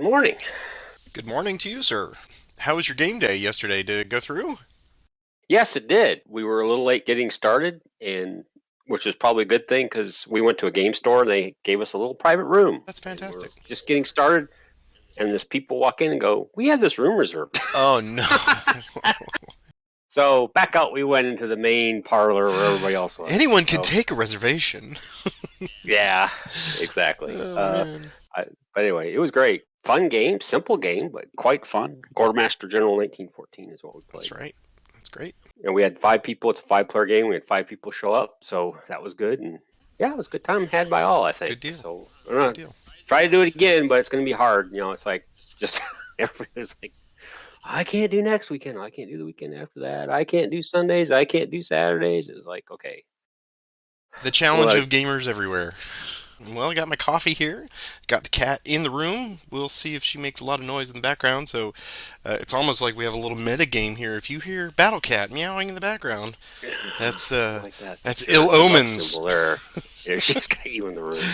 morning. Good morning to you, sir. How was your game day yesterday? Did it go through? Yes, it did. We were a little late getting started, and which was probably a good thing because we went to a game store and they gave us a little private room, That's and we're fantastic. just getting started. And this people walk in and go, "We have this room reserved." Oh no. So back out we went into the main parlor where everybody else was. Anyone can So take a reservation. yeah, exactly. Oh man. I, but anyway, it was great. Fun game, simple game, but quite fun. Quartermaster General 1914 is what we That's played. right. That's great. And we had five people. It's a five-player game. We had five people show up, so that was good. And yeah, it was a good time had by all, I think. Good deal. So I'm Good gonna deal. try to do it again, but it's gonna be hard. It's like just everybody's like, I can't do next weekend. I can't do the weekend after that. I can't do Sundays. I can't do Saturdays. It was like, okay, The challenge well, of gamers everywhere. Well, I got my coffee here. Got the cat in the room. We'll see if she makes a lot of noise in the background. So it's almost like we have a little meta game here. If you hear Battle Cat meowing in the background, that's I like that that's picture. ill Good luck omens. symbol there. Yeah, she's got you in the room.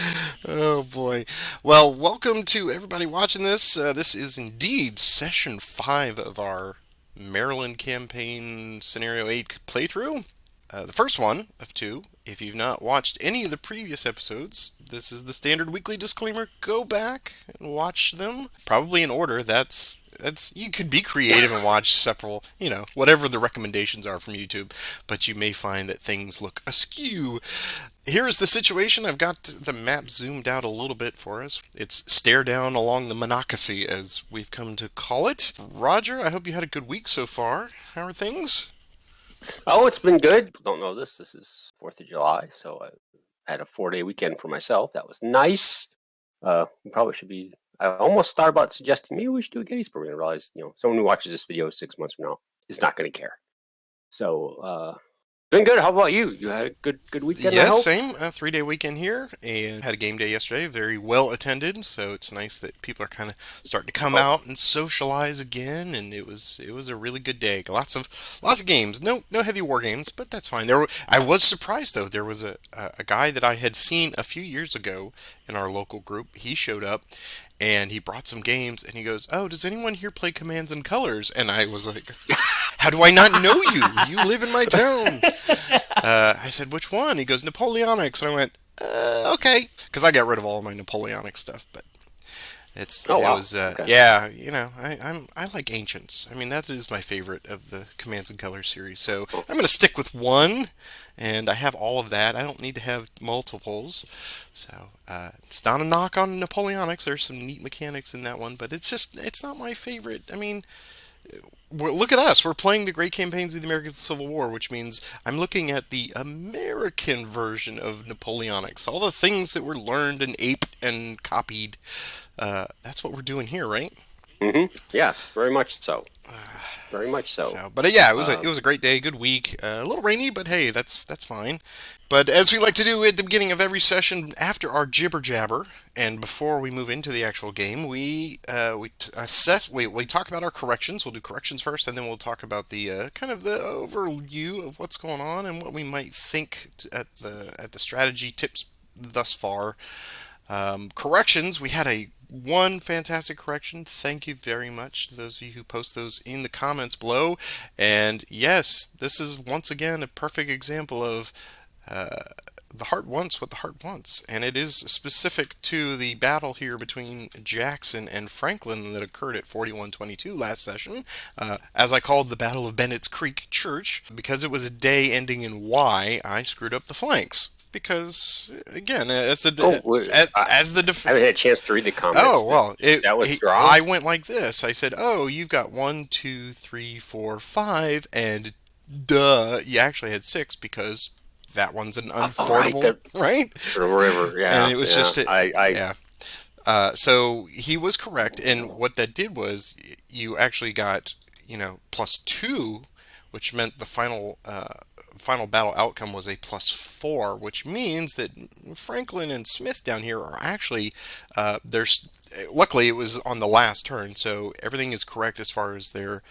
Oh boy. Well, welcome to everybody watching this. This is indeed session 5 of our Maryland campaign scenario 8 playthrough. The first one of two. If you've not watched any of the previous episodes, this is the standard weekly disclaimer. Go back and watch them, probably in order. That's you could be creative and watch several, whatever the recommendations are from YouTube, but you may find that things look askew. Here is the situation. I've got the map zoomed out a little bit for us. It's stare down along the Monocacy, as we've come to call it. Roger, I hope you had a good week so far. How are things? Oh, it's been good. People don't know this. This is 4th of July, so I had a 4-day weekend for myself. That was nice. We probably should be. I almost thought about suggesting maybe we should do a Gettysburg, and I realized, someone who watches this video 6 months from now is not going to care. So, been good. How about you? You had a good weekend, I Yes, hope. same. A 3-day weekend here, and had a game day yesterday. Very well attended, so it's nice that people are kind of starting to come Oh, out and socialize again. And it was a really good day. Lots of games. No heavy war games, but that's fine. I was surprised though. There was a guy that I had seen a few years ago in our local group. He showed up, and he brought some games, and he goes, "Oh, does anyone here play Commands and Colors?" And I was like, "How do I not know you? You live in my town." I said, "Which one?" He goes, "Napoleonics." And I went, "Okay," because I got rid of all of my Napoleonic stuff. But oh it wow. was Okay. yeah, I like ancients. I mean, that is my favorite of the Commands and Colors series. So Oh, I'm gonna stick with one, and I have all of that. I don't need to have multiples. So it's not a knock on Napoleonics. There's some neat mechanics in that one, but it's not my favorite. I mean, look at us. We're playing the great campaigns of the American Civil War, which means I'm looking at the American version of Napoleonics. All the things that were learned and aped and copied. That's what we're doing here, right? yes, very much so. Very much so. So, but yeah, it Um, was a great day, good week. A little rainy, but hey, that's fine. But as we like to do at the beginning of every session, after our jibber jabber, and before we move into the actual game, we talk about our corrections. We'll do corrections first, and then we'll talk about the kind of the overview of what's going on and what we might think at the strategy tips thus far. Corrections, we had a one fantastic correction. Thank you very much to those of you who post those in the comments below. And yes, this is once again a perfect example of uh, the heart wants what the heart wants. And it is specific to the battle here between Jackson and Franklin that occurred at 4122 last session, as I called the Battle of Bennett's Creek Church. Because it was a day ending in Y, I screwed up the flanks because again, oh, wait, as the I haven't had a chance to read the comments. oh well, That was I strong. went like this. I said, "Oh, you've got one, two, three, four, five, and duh, you actually had six because that one's an All right, unfordable, right?" the river. And Yeah, it was yeah. just I yeah. So he was correct, and what that did was you actually got +2, which meant the final battle outcome was a +4, which means that Franklin and Smith down here are actually there's luckily it was on the last turn, so everything is correct as far as their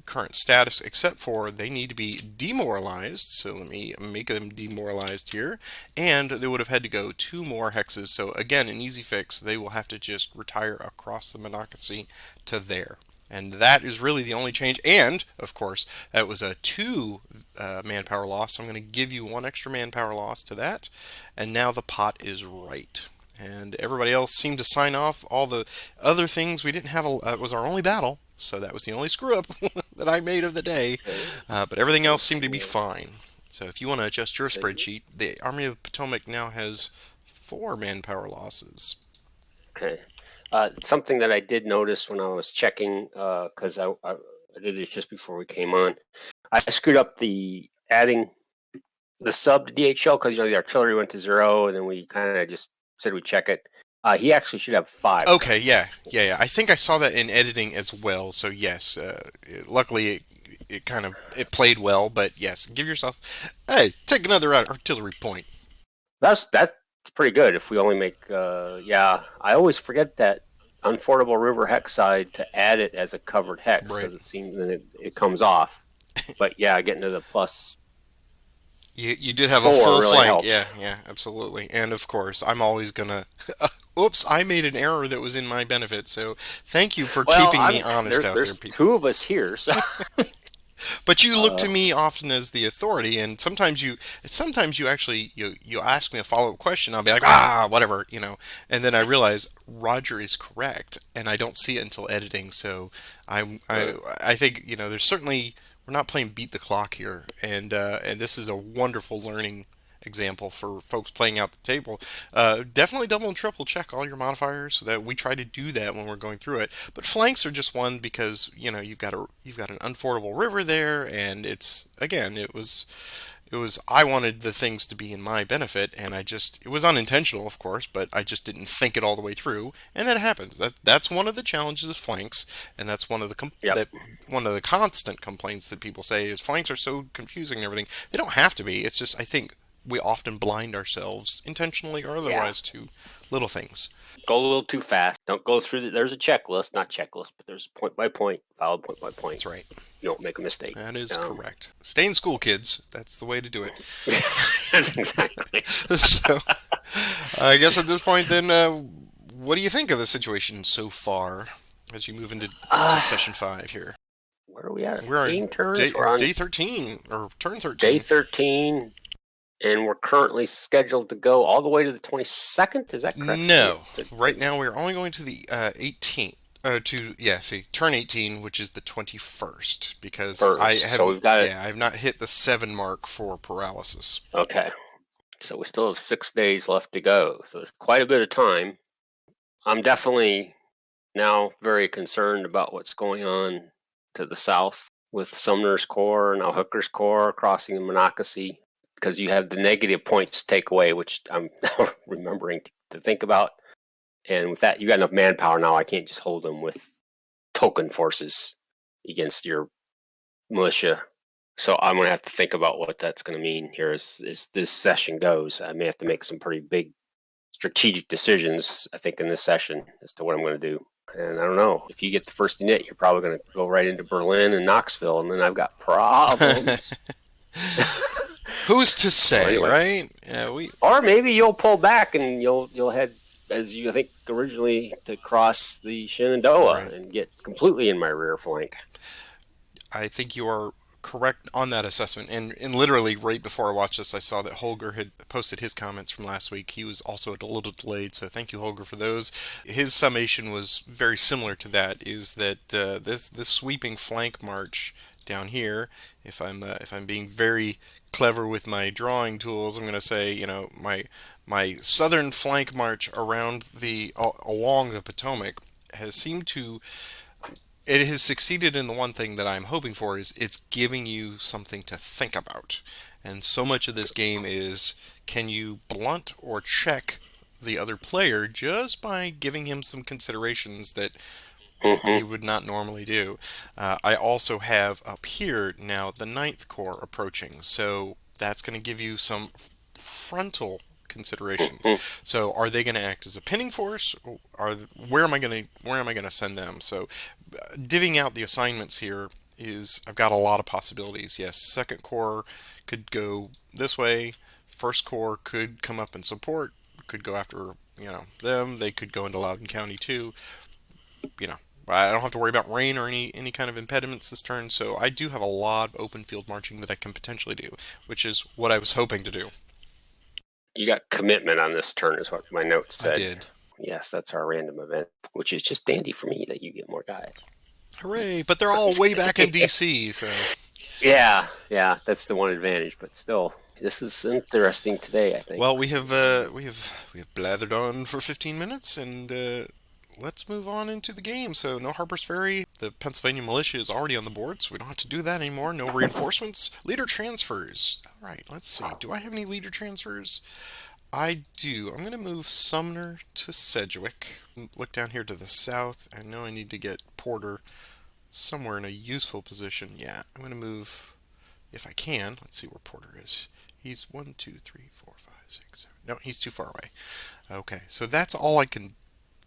current status, except for they need to be demoralized. So let me make them demoralized here. And they would have had to go 2 more hexes. So again, an easy fix. They will have to just retire across the Monocacy to there. And that is really the only change. And, of course, that was a 2 manpower loss. So I'm going to give you 1 extra manpower loss to that. And now the pot is right. And everybody else seemed to sign off. All the other things we didn't have, it was our only battle. So that was the only screw up that I made of the day. Okay. But everything else seemed to be Yeah. fine. So if you want to adjust your Okay. spreadsheet, the Army of Potomac now has 4 manpower losses. Okay. Something that I did notice when I was checking, because I did this just before we came on, I screwed up the adding the sub to DHL because the artillery went to 0, and then we kind of just said we check it. He actually should have 5 Okay, guns. yeah. I think I saw that in editing as well. So yes, luckily it played well. But yes, give yourself, hey, take another artillery point. That's pretty good. If we only make, yeah, I always forget that unfordable river hex side to add it as a covered hex Right. because it seems that it comes off. But yeah, getting to the plus You did have a 4 full really flank. helps. Yeah, absolutely. And of course, I'm always gonna. Oops, I made an error that was in my benefit. So thank you for Well, keeping me honest out there, there's people. 2 of us here, so But you look uh, to me often as the authority, and sometimes you actually you ask me a follow up question. I'll be like, whatever, and then I realize Roger is correct, and I don't see it until editing. So I uh, I I think there's certainly we're not playing beat the clock here, and this is a wonderful learning example for folks playing out the table. Definitely double and triple check all your modifiers so that we try to do that when we're going through it. But flanks are just one because you've got an unfordable river there, and it's again it was I wanted the things to be in my benefit, and it was unintentional, of course, but I just didn't think it all the way through, and that happens. That's one of the challenges of flanks, and that's yep, one of the constant complaints that people say is flanks are so confusing and everything. They don't have to be. It's just I think we often blind ourselves intentionally or yeah. otherwise to little things. Go a little too fast. Don't go through there's a checklist, not checklist, but there's point by point, followed point by point. That's right. You don't make a mistake. That is Um, correct. Stay in school, kids. That's the way to do it. that's exactly. So, I guess at this point, then, what do you think of the situation so far as you move into to Uh, session 5 here? where are we at? We're on Game turns. day, We're on day 13 or turn day 13. 13, and we're currently scheduled to go all the way to the 22nd. Is that correct? No, right now we're only going to the 18th. Turn 18, which is the 21st, because I First. So haven't, we've got it. yeah, I've not hit the 7 mark for paralysis. Okay. So we still have 6 days left to go. So it's quite a bit of time. I'm definitely now very concerned about what's going on to the south with Sumner's Corps, now Hooker's Corps crossing the Monocacy, because you have the negative points takeaway, which I'm now remembering to think about. And with that, you got enough manpower now. I can't just hold them with token forces against your militia. So I'm going to have to think about what that's going to mean here as this session goes. I may have to make some pretty big strategic decisions, I think, in this session as to what I'm going to do. And I don't know. If you get the first unit, you're probably going to go right into Berlin and Knoxville, and then I've got problems. Who's to So say, anyway, right? Yeah, we. or maybe you'll pull back and you'll head, as you I think originally, to cross the Shenandoah Right. and get completely in my rear flank. I think you are correct on that assessment. And literally right before I watched this, I saw that Holger had posted his comments from last week. He was also a little delayed, so thank you, Holger, for those. His summation was very similar to that. Is that this sweeping flank march down here? If I'm being very clever with my drawing tools, I'm going to say my southern flank march around along the Potomac has seemed to it has succeeded in the one thing that I'm hoping for is it's giving you something to think about. And so much of this game is can you blunt or check the other player just by giving him some considerations that Mm-hmm. you would not normally do. I also have up here now the Ninth Corps approaching, so that's going to give you some frontal considerations. Mm-hmm. So, are they going to act as a pinning force? Where am I going to send them? So, divvying out the assignments here is I've got a lot of possibilities. Yes, second corps could go this way. First corps could come up and support. Could go after them. They could go into Loudoun County too. You know, I don't have to worry about rain or any kind of impediments this turn. So I do have a lot of open field marching that I can potentially do, which is what I was hoping to do. You got commitment on this turn, is what my notes I said. did. Yes, that's our random event, which is just dandy for me that you get more guys. Hooray! But they're I'm all just way back in kidding. DC, so. Yeah, that's the one advantage. But still, this is interesting today, I think. Well, we have blathered on for 15 minutes, and let's move on into the game. So, no Harper's Ferry. The Pennsylvania militia is already on the board, so we don't have to do that anymore. No reinforcements. Leader transfers. All right, let's see. Do I have any leader transfers? I do. I'm going to move Sumner to Sedgwick. Look down here to the south. I know I need to get Porter somewhere in a useful position. Yeah, I'm going to move, if I can. Let's see where Porter is. He's 1, 2, 3, 4, 5, 6, 7. No, he's too far away. Okay, so that's all I can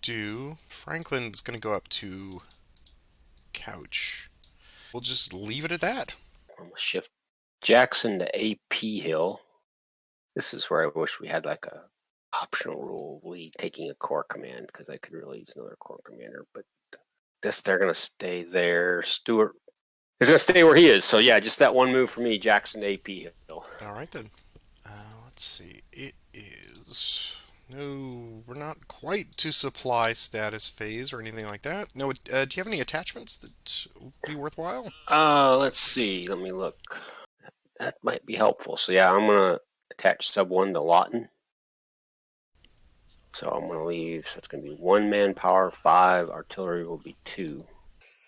do. Franklin's going to go up to Couch. We'll just leave it at that. I'm gonna shift Jackson to AP Hill. This is where I wish we had like a optional rule of Lee taking a corps command, because I could really use another corps commander. But this, they're gonna stay there. Stewart is gonna stay where he is. So yeah, just that one move for me, Jackson to AP Hill. All right then. Let's see. It is. No, we're not quite to supply status phase or anything like that. No, do you have any attachments that would be worthwhile? Let's see. Let me look. That might be helpful. So yeah, I'm gonna attach sub 1 to Lawton. So I'm gonna leave. So it's gonna be 1 manpower, 5 artillery will be 2.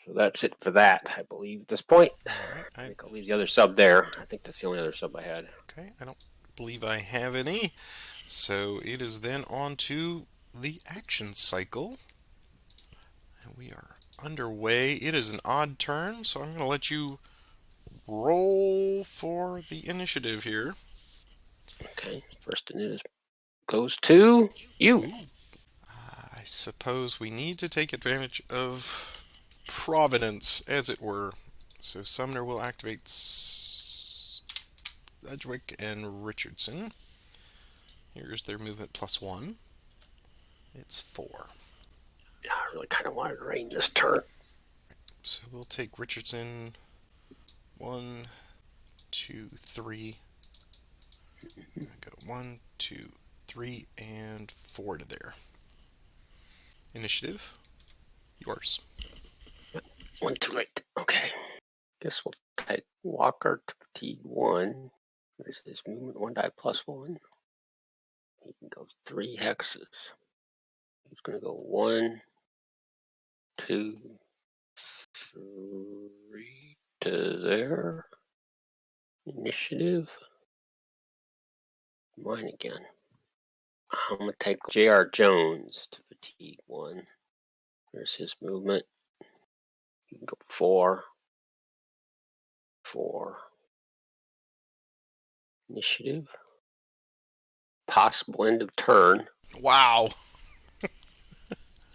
So that's it for that, I believe, at this point. All right. I think I'll leave the other sub there. I think that's the only other sub I had. Okay, I don't believe I have any. So it is then on to the action cycle. And we are underway. It is an odd turn, so I'm going to let you roll for the initiative here. Okay, first initiative goes to you. Ooh. I suppose we need to take advantage of Providence, as it were. So Sumner will activate Sedgwick and Richardson. Here's their movement +1. It's 4. Yeah, I really kind of wanted to rain this turn. So we'll take Richardson 1, 2, 3. Go 1, 2, 3, and 4 to there. Initiative, yours. One too late. Okay. Guess we'll take Walker to fatigue 1. There's his movement 1 die +1. He can go 3 hexes. He's going to go 1, 2, 3 to there. Initiative. Mine again. I'm going to take J.R. Jones to fatigue 1. There's his movement. You can go 4, 4. Initiative. Possible end of turn. Wow.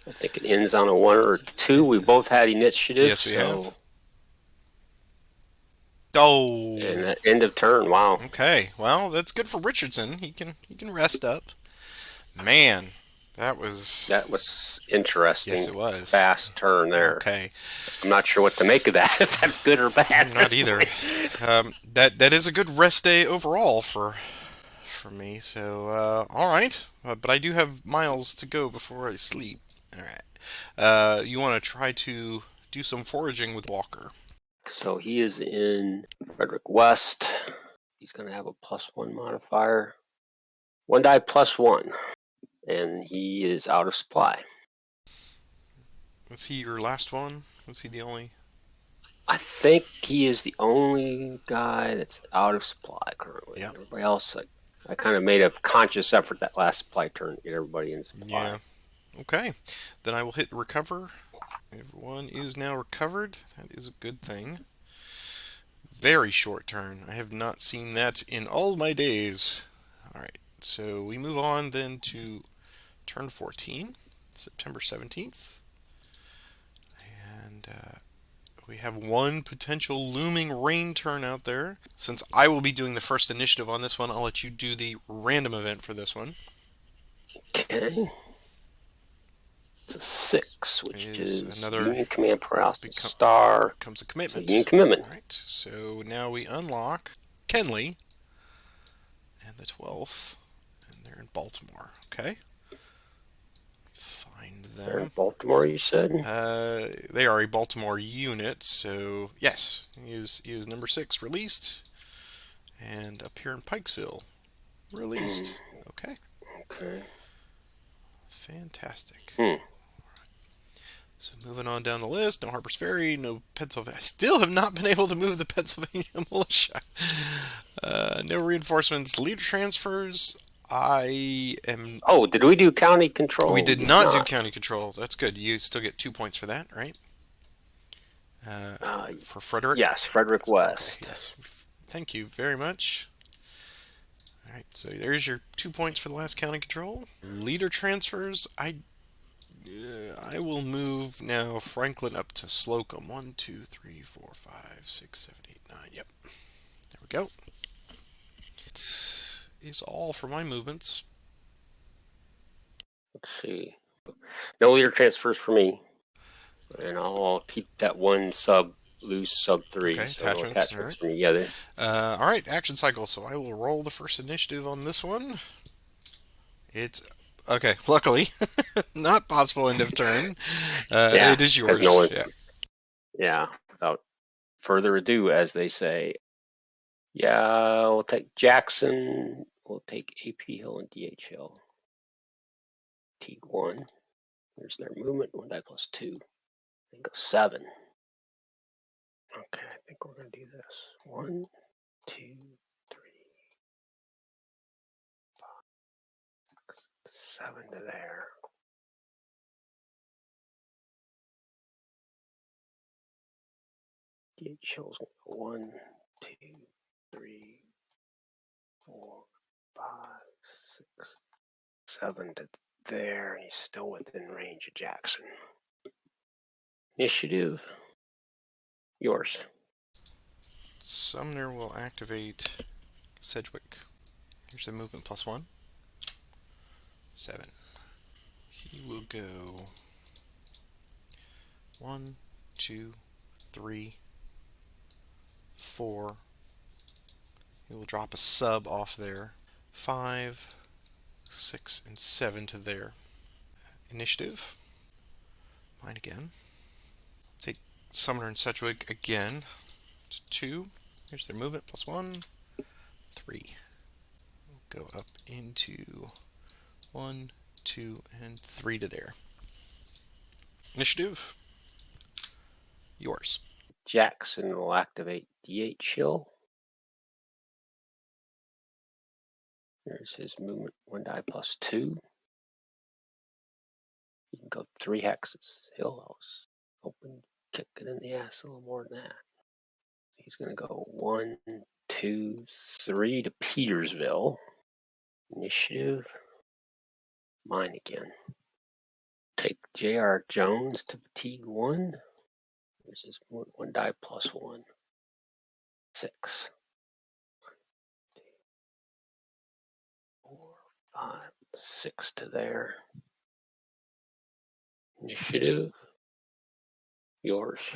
I think it ends on a 1 or 2. We both had initiative. Yes, we have. Oh. And end of turn. Wow. Okay. Well, that's good for Richardson. He can rest up. Man, that was interesting. Yes, it was. Fast turn there. Okay. I'm not sure what to make of that. If that's good or bad. I'm not either. That is a good rest day overall for me. So all right. But I do have miles to go before I sleep. All right. You want to try to do some foraging with Walker? So he is in Frederick West. He's going to have a +1 modifier. 1 die +1. And he is out of supply. Was he your last one? Was he the only? I think he is the only guy that's out of supply currently. Yeah. Everybody else, I kind of made a conscious effort that last supply turn to get everybody in supply. Yeah. Okay. Then I will hit recover. Everyone is now recovered. That is a good thing. Very short turn. I have not seen that in all my days. All right. So we move on then to turn 14, September 17th. And We have one potential looming rain turn out there. Since I will be doing the first initiative on this one, I'll let you do the random event for this one. Okay. It's a 6, which Is is another Union Command Paralysis become Star. becomes a So Union commitment. Commitment. All right. So now we unlock Kenley and the 12th, and they're in Baltimore. Okay. Find They're in them. Baltimore, you said? They are a Baltimore unit, so yes, he is number 6 released, and up here in Pikesville released. Okay, Okay. fantastic. Hmm. So moving on down the list, no Harper's Ferry, no Pennsylvania. I still have not been able to move the Pennsylvania militia. No reinforcements, leader transfers. I am. Oh, did we do county We control? We did did not do not. county control. That's good. You still get 2 points for that, right? For Frederick. Yes, Frederick Okay. West. Yes. Thank you very much. All right. So there's your 2 points for the last county control. Leader transfers. I will move now Franklin up to Slocum. 1, 2, 3, 4, 5, 6, 7, 8, 9. Yep. There we go. It is all for my movements. Let's see. No leader transfers for me. And I'll keep that one loose sub 3. Okay, So no attachments. All attachments right. for me either. All right, action cycle. So I will roll the first initiative on this one. It's okay. Luckily, not possible end of turn. Yeah, It is because no yours. one. Yeah. Yeah, without further ado, as they say. Yeah, we'll take Jackson. We'll take AP Hill and DH Hill. Teague 1. There's their movement. 1 die plus 2. Then go 7. Okay, I think we're going to do this. 1, 2, 3, 7 to there. DH Hill's going to go 1, 2, 3, 4, 5, 6, 7 to there. And he's still within range of Jackson. Initiative. Yours. Sumner will activate Sedgwick. Here's the movement +1. 7. He will go 1, 2, 3, 4. He will drop a sub off there. 5, 6, and 7 to there. Initiative. Mine again. Take Sumner and Sedgwick again to 2. Here's their movement +1. 3. We'll go up into 1, 2, and 3 to there. Initiative. Yours. Jackson will activate DH Hill. There's his movement. 1 die plus 2. You can go 3 hexes. Hill House. Open, kick it in the ass a little more than that. He's going to go 1, 2, 3 to Petersville. Initiative. Mine again. Take J.R. Jones to Fatigue 1. There's his 1 die plus 1. 6. 4, 5, 6 to there. Initiative. Yours.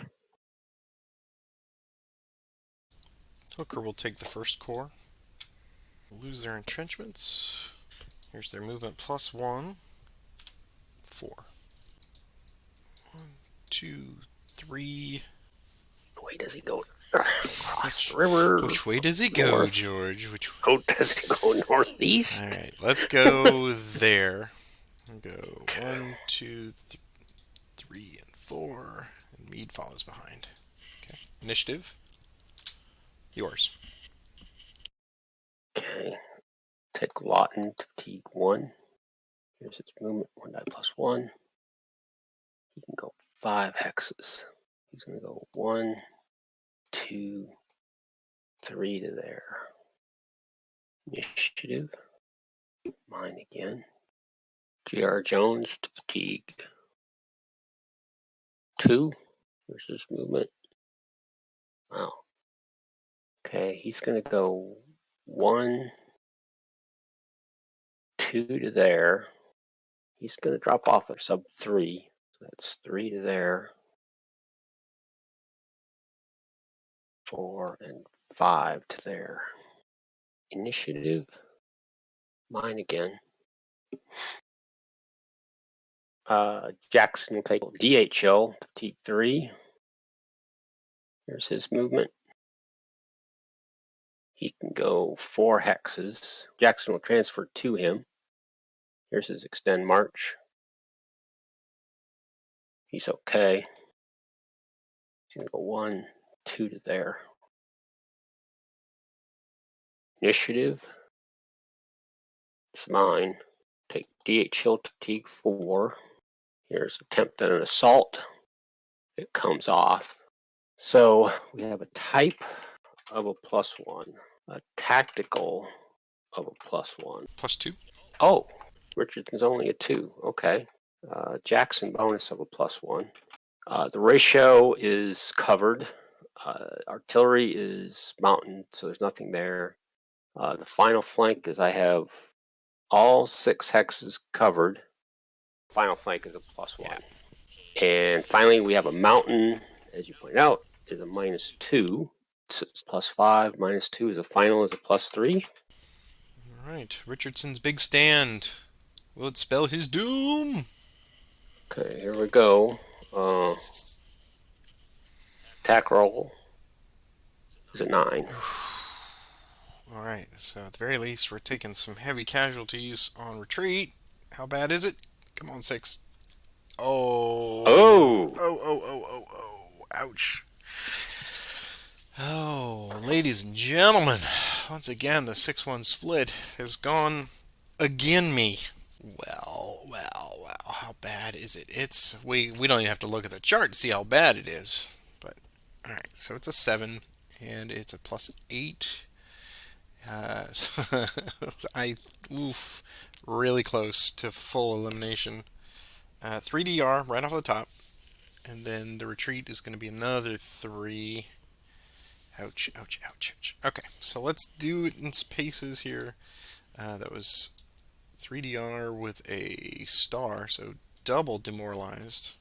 Hooker will take the first corps. Lose their entrenchments. Here's their movement +1. 4. 1, 2, 3. Which way does he go? Across the river. Which way does he go, North. George? Does he go northeast? All right, let's go there. We'll go 1, 2, 3, and 4, and Meade follows behind. Okay, initiative. Yours. Okay. Take Lawton to Fatigue 1. Here's his movement. 1 die plus 1. He can go 5 hexes. He's going to go 1, 2, 3 to there. Initiative. Mine again. J.R. Jones to Fatigue 2. Here's his movement. Wow. Okay, he's going to go 1, 2 to there. He's going to drop off at sub 3. So that's 3 to there, 4 and 5 to there. Initiative. Mine again. Jackson will take DHL, fatigue 3. Here's his movement. He can go 4 hexes. Jackson will transfer to him. Here's his extend march. He's okay. He's gonna go 1, 2 to there. Initiative. It's mine. Take DHL to fatigue 4. Here's attempt at an assault. It comes off. So we have a type of a +1, a tactical of a +1. +2. Oh, Richardson's only a 2. Okay. Jackson bonus of a +1. The ratio is covered. Artillery is mountain, so there's nothing there. The final flank is I have all 6 hexes covered. Final flank is a +1. Yeah. And finally, we have a mountain, as you point out, is a -2. So it's +5. -2 is a final is a +3. All right. Richardson's big stand. Will it spell his doom? Okay, here we go. Attack roll is a 9. All right. So at the very least, we're taking some heavy casualties on retreat. How bad is it? Come on, 6. Oh. Oh! Oh. Ouch. Oh, ladies and gentlemen, once again, the 6-1 split has gone again me. Well. How bad is it? We don't even have to look at the chart to see how bad it is. But all right, so it's a 7 and it's a +8. Oof, really close to full elimination. 3 DR right off the top, and then the retreat is going to be another 3. Ouch. Okay, so let's do it in paces here. That was 3DR with a star, so double demoralized.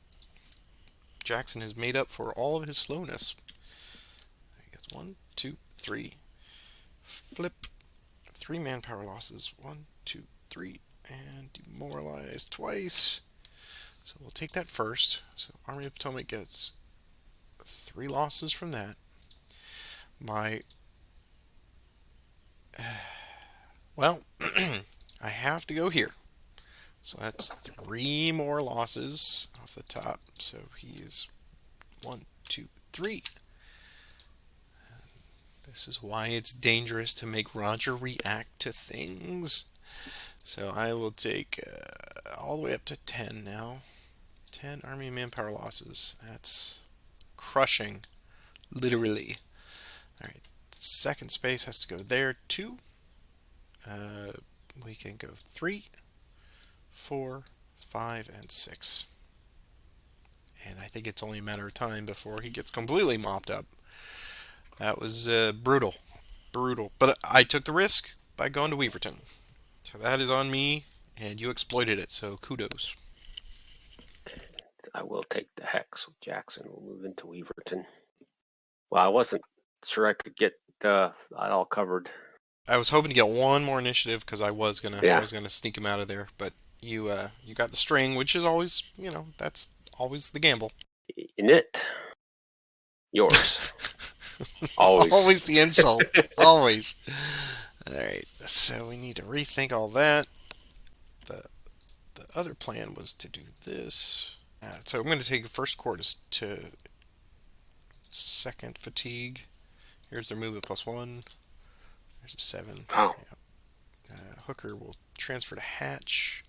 Jackson has made up for all of his slowness. He gets 1, 2, 3. Flip. 3 manpower losses. 1, 2, 3. And demoralized twice. So we'll take that first. So Army of Potomac gets 3 losses from that. Well, I have to go here. So that's 3 more losses off the top. So he is 1, 2, 3. This is why it's dangerous to make Roger react to things. So I will take all the way up to 10 now. 10 Army manpower losses. That's crushing, literally. Alright, second space has to go there. 2. We can go 3, 4, 5, and 6. And I think it's only a matter of time before he gets completely mopped up. That was brutal. But I took the risk by going to Weaverton. So that is on me, and you exploited it, so kudos. I will take the hex with Jackson. We'll move into Weaverton. Well, I wasn't sure I could get that all covered. I was hoping to get one more initiative because I was Yeah. gonna sneak him out of there, but you got the string, which is always that's always the gamble. In it, yours. Always. Always the insult. Always. All right. So we need to rethink all that. The other plan was to do this. So I'm going to take the first quarters to second fatigue. Here's their movement +1. There's a 7. Oh. Hooker will transfer to hatch.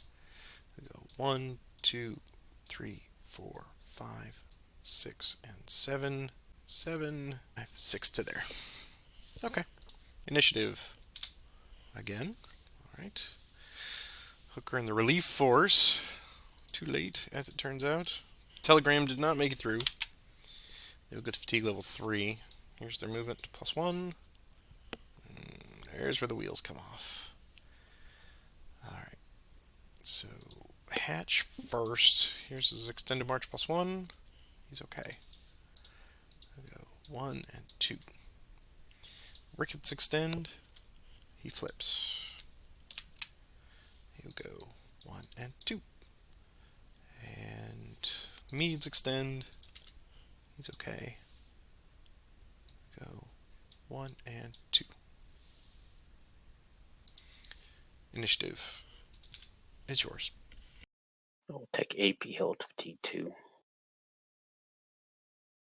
We go 1, 2, 3, 4, 5, 6, and 7. 7. I have 6 to there. Okay. Initiative. Again. Alright. Hooker and the relief force. Too late, as it turns out. Telegram did not make it through. They'll go to fatigue level 3. Here's their movement +1. There's where the wheels come off. Alright, so Hatch first. Here's his extended march +1. He's okay. We'll go 1 and 2. Ricketts extend. He flips. He'll go 1 and 2. And Meads extend. He's okay. Go 1 and 2. Initiative is yours. I'll take AP Hill to T2.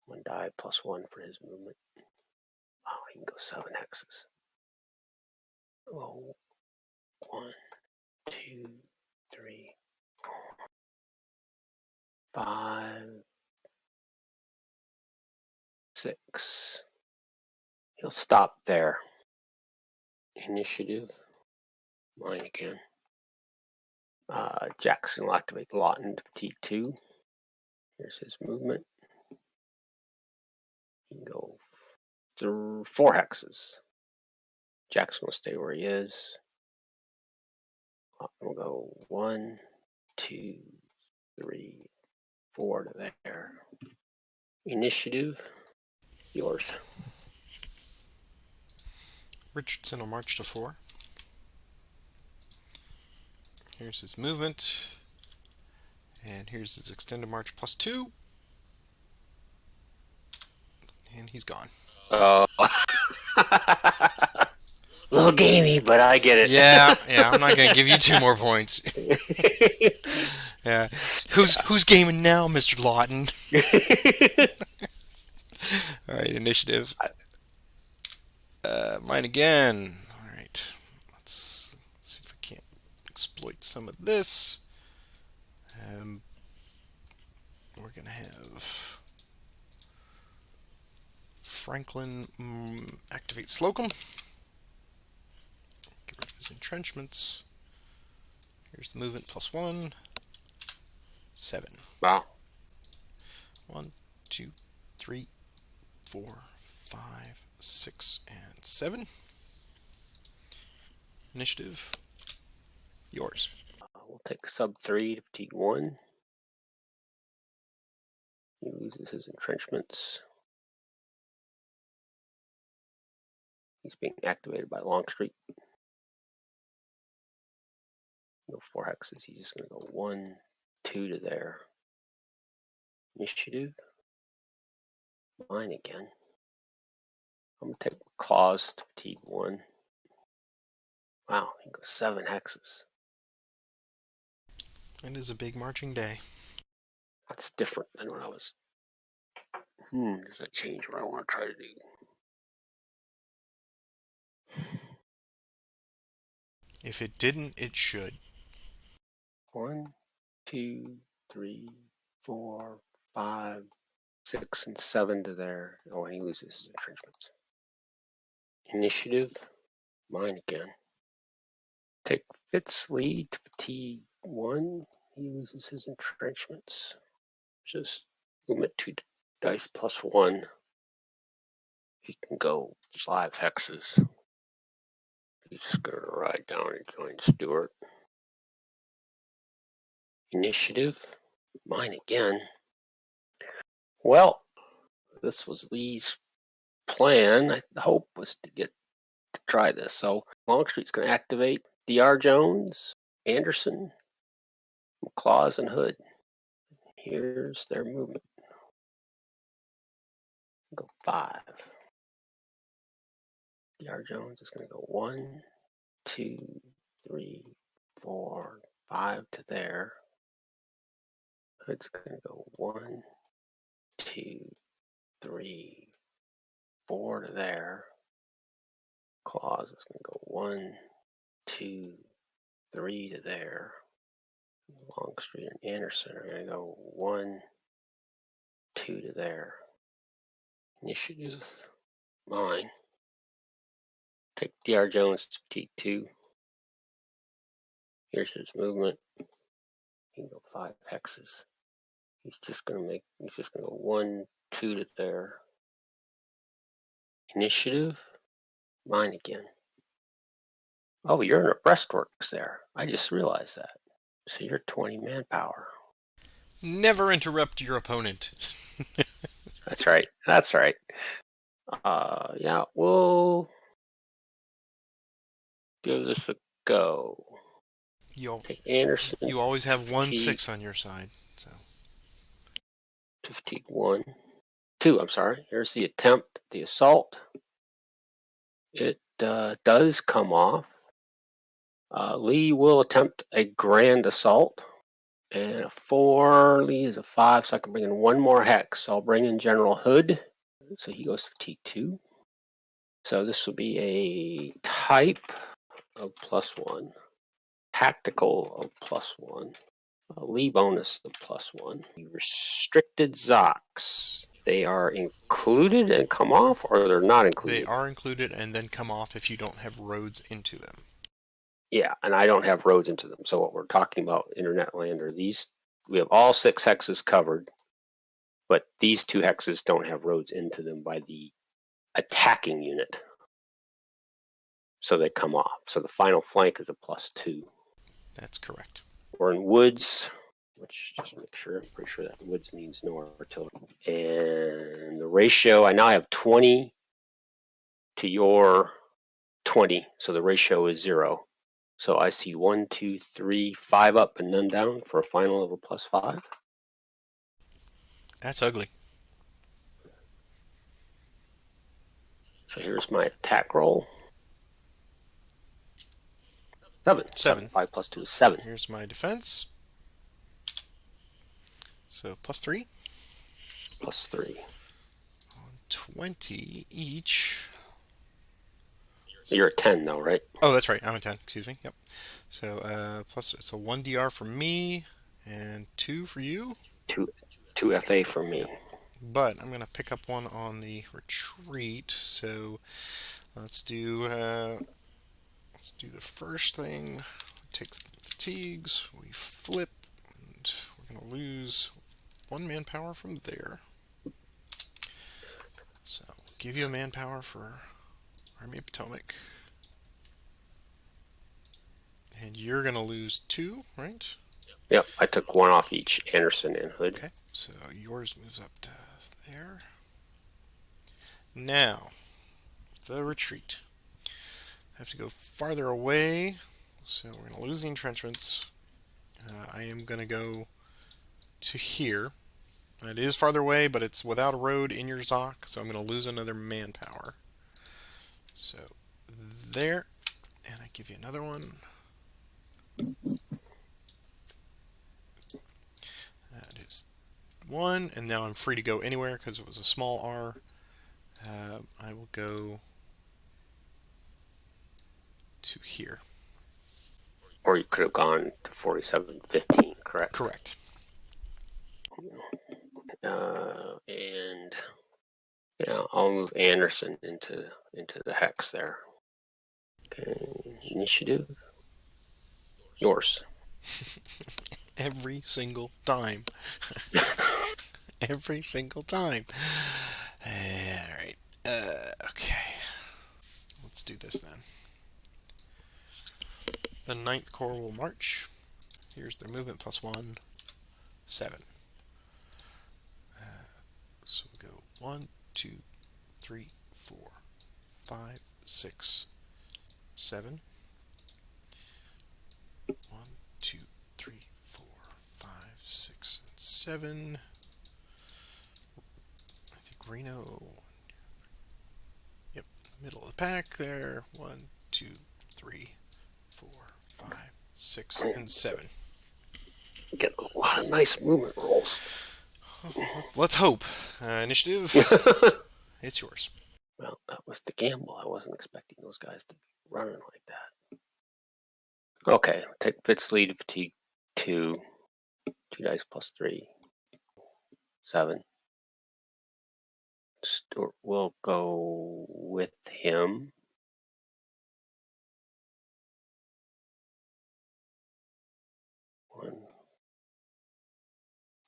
1 die +1 for his movement. Oh, he can go 7 hexes. Oh, 1, 2, 3, 4, 5, 6. He'll stop there. Initiative. Mine again. Jackson will activate Lawton to T2. Here's his movement. He can go through 4 hexes. Jackson will stay where he is. We'll go 1, 2, 3, 4 to there. Initiative, yours. Richardson will march to 4. Here's his movement. And here's his extended march +2. And he's gone. Oh. Little gamey, but I get it. Yeah, I'm not going to give you 2 more points. Yeah. Who's gaming now, Mr. Lawton? All right, initiative. Mine again. All right. Let's see if I can't exploit some of this. We're going to have Franklin activate Slocum. Get rid of his entrenchments. Here's the movement +1. 7. Wow. 1, 2, 3, 4, 5, 6, and 7. Initiative, yours. We'll take sub 3 to T1. He loses his entrenchments. He's being activated by Longstreet. No 4 hexes. He's just going to go 1, 2 to there. Initiative. Mine again. I'm going to take claws to T1. Wow, he goes 7 hexes. It is a big marching day. That's different than what I was. Does that change what I want to try to do? If it didn't, it should. 1, 2, 3, 4, 5, 6, and 7 to there. Oh, and he loses his entrenchments. Initiative. Mine again. Take Fitz lead to T1. He loses his entrenchments. Just movement 2 dice +1. He can go 5 hexes. He's just going to ride down and join Stewart. Initiative. Mine again. Well, this was Lee's plan. The hope was to try this. So Longstreet's going to activate D.R. Jones, Anderson, McLaws, and Hood. Here's their movement. Go 5. D.R. Jones is going to go 1, 2, 3, 4, 5 to there. Hood's going to go 1, 2, 3, 4 to there. Claus is going to go 1, 2, 3 to there. Longstreet and Anderson are going to go 1, 2 to there. Initiative, mine. Take D.R. Jones to T2. Here's his movement. He can go 5 hexes. He's just going to go 1, 2 to there. Initiative. Mine again. Oh, you're in a breastworks there. I just realized that. So you're 20 manpower. Never interrupt your opponent. That's right. That's right. Yeah, we'll give this a go. You Take Anderson you always to have fatigue. 1-6 on your side. So To fatigue 1. 2, I'm sorry. Here's the attempt, the assault. It does come off. Lee will attempt a grand assault. And a 4. Lee is a 5, so I can bring in one more hex. So I'll bring in General Hood. So he goes to fatigue 2. So this will be a type of +1. Tactical of +1. A Lee bonus of +1. Restricted Zocs. They are included and come off, or they're not they included? are included and then come off if you don't have roads into them. Yeah, and I don't have roads into them. So what we're talking about, internet land, are these. We have all 6 hexes covered, but these 2 hexes don't have roads into them by the attacking unit. So they come off. So the final flank is a +2. That's correct. We're in woods, which just make sure, I'm pretty sure that woods means no artillery. And the ratio, I now have 20 to your 20, so the ratio is 0. So I see 1, 2, 3, 5 up and none down for a final of a +5. That's ugly. So here's my attack roll. 7. 7. 5 + 2 is 7. Here's my defense. So +3. +3. 20 each. You're at 10 though, right? Oh, that's right. I'm at 10. Excuse me. Yep. So plus it's a 1 DR for me and 2 for you. 2 FA for me. Yep. But I'm gonna pick up one on the retreat. So let's do the first thing. Take the fatigues. We flip, and we're gonna lose 1 manpower from there. So give you a manpower for Army of Potomac. And you're going to lose 2, right? Yep, I took 1 off each, Anderson and Hood. Okay, so yours moves up to there. Now, the retreat. I have to go farther away, so we're going to lose the entrenchments. I am going to go to here. It is farther away, but it's without a road in your Zoc, so I'm going to lose another manpower. So, there, and I give you another one. That is 1, and now I'm free to go anywhere because it was a small R. I will go to here. Or you could have gone to 47-15, correct? Correct. And yeah, I'll move Anderson into the hex there. Okay, initiative. Yours. Every single time. Every single time. Alright. Okay. Let's do this then. The 9th Corps will march. Here's their movement +1, 7. So we'll go 1, 2, 3, 4, 5, 6, 7. 1, 2, 3, 4, 5, 6, and 7. I think Reno. Yep, middle of the pack there. 1, 2, 3, 4, 5, 6, and 7. Get a lot of nice movement rolls. Let's hope. Initiative, it's yours. Well, that was the gamble. I wasn't expecting those guys to be running like that. Okay, take Fitz lead fatigue 2. 2 dice +3. 7. Stuart will go with him. One,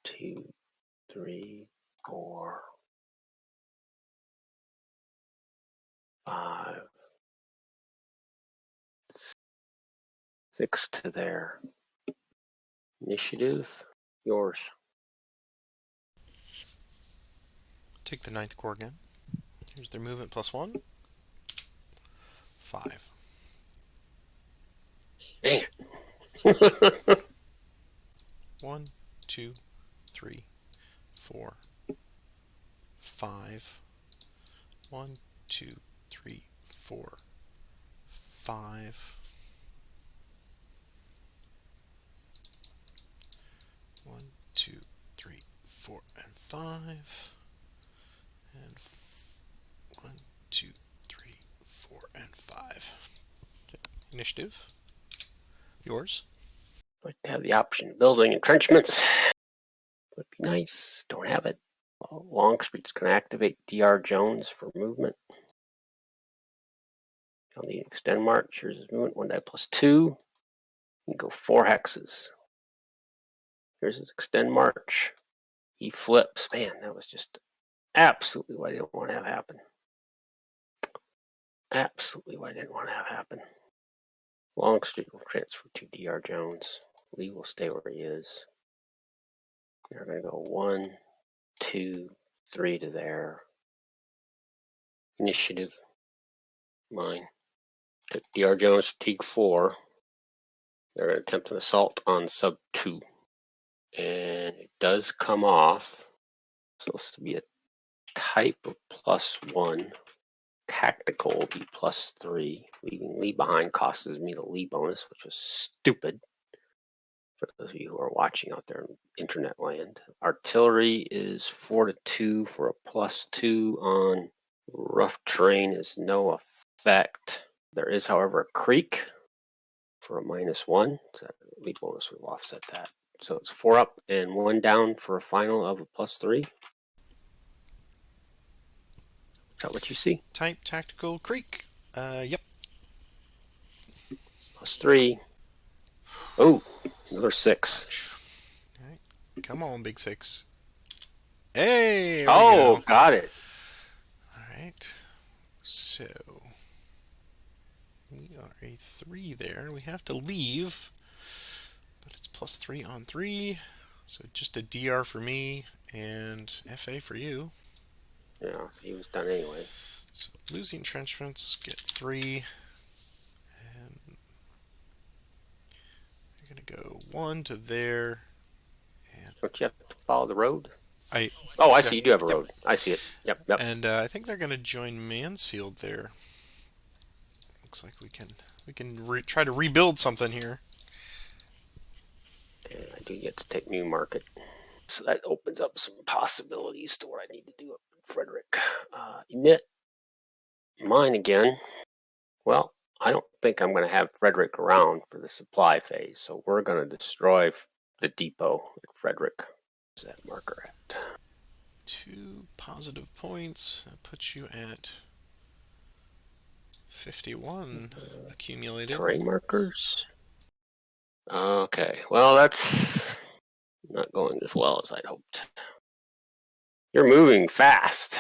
2, 3, 4. 5, 6 to there. Initiative, yours. Take the 9th Corps again. Here's their movement +1. 5. Dang it. 1, 2, 3, 4, 5. 1, 2, 3, 4, 5. 1, 2, 3, 4, and 5. And 1, 2, 3, 4, and 5. Okay. Initiative. Yours. I'd like to have the option of building entrenchments. Would be nice. Don't have it. Longstreet's going to activate DR Jones for movement. I'll need extend march. Here's his movement. 1 die +2. You can go 4 hexes. Here's his extend march. He flips. Man, that was just absolutely what I didn't want to have happen. Absolutely what I didn't want to have happen. Longstreet will transfer to DR Jones. Lee will stay where he is. They're going to go 1, 2, 3 to there. Initiative. Mine. Took DR Jones fatigue 4. They're going to attempt an assault on sub 2. And it does come off. It's supposed to be a type of +1. Tactical will be +3. Leaving Lee behind costs me the Lee bonus, which was stupid. For those of you who are watching out there in internet land. Artillery is 4 to 2 for a +2 on rough terrain is no effect. There is, however, a creek for a -1. So that Lee bonus will offset that. So it's 4 up and 1 down for a final of a +3. Is that what you see? Type Tactical Creek. Yep. +3. Oh, another 6. All right. Come on, big 6. Hey, there we Oh, go. got it. All right. So we are a 3 there. We have to leave, but it's +3 on 3. So just a DR for me and FA for you. Yeah, so he was done anyway. So losing entrenchments, get 3. And you're going to go 1 to there. And Don't you have to follow the road? I Oh, I yeah, see. You do have a yep. road. I see it. Yep. And I think they're going to join Mansfield there. Looks like we can try to rebuild something here. And I do get to take Newmarket. So that opens up some possibilities to what I need to do up in Frederick. Emit mine again. Well, I don't think I'm going to have Frederick around for the supply phase, so we're going to destroy the depot at Frederick. Where's that marker at? 2 positive points. That puts you at 51 accumulated. Terrain markers. Okay, well, that's not going as well as I'd hoped. You're moving fast.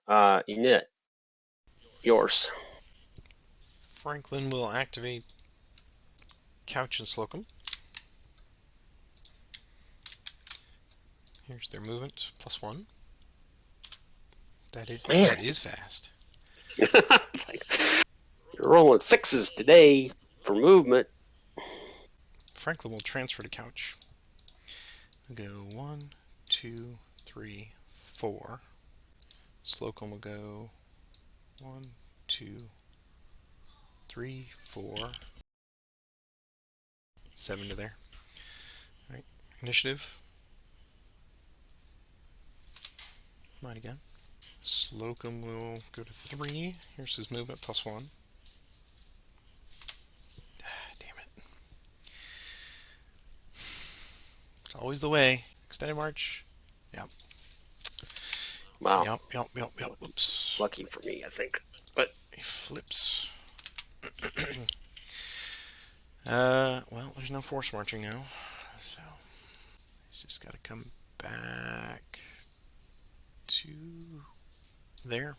Enid, yours. Franklin will activate Couch and Slocum. Here's their movement, +1. Man, That is fast. it's like you're rolling 6s today for movement. Franklin will transfer to Couch. We'll go 1, 2, 3, 4. Slocum will go 1, 2, 3, 4. 7 to there. All right, initiative. Mine again. Slocum will go to 3. Here's his movement, +1. Damn it. It's always the way. Extended march. Yep. Wow. Yep. Oops. Lucky for me, I think. But He flips. Well, there's no force marching now, so he's just got to come back to there.